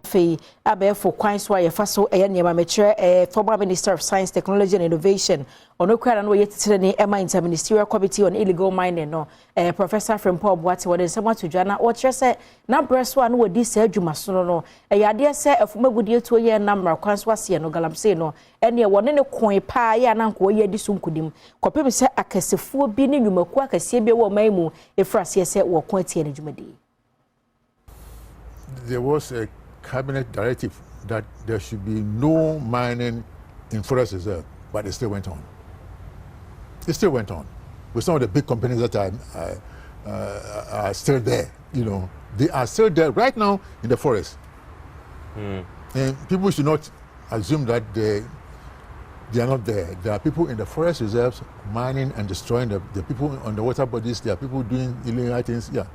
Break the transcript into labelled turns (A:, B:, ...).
A: Fee, Abe for Quanswa, Faso, Mature, former Minister of Science, Technology and Innovation, or no crowd and way to Emma Interministerial Committee on Illegal Mining, no, Professor Frimpong-Boateng, what is someone to Jana, or just say, now breast one would this say, Jumasono, a idea say, of Mabudia to a year number of Quanswasi no Galamsey no, and your one in a coin pie and uncle ye disumkudim, Copim say a Cassifu bini, you make work a Sabia or Maimu, if Frasia said, or Quanti and Jumadi.
B: There was a cabinet directive that there should be no mining in forest reserve, but it still went on. It still went on with some of the big companies that are still there. You know, they are still there right now in the forest. And people should not assume that they are not there. There are people in the forest reserves mining and destroying the people on the water bodies. There are people doing illegal things. Yeah.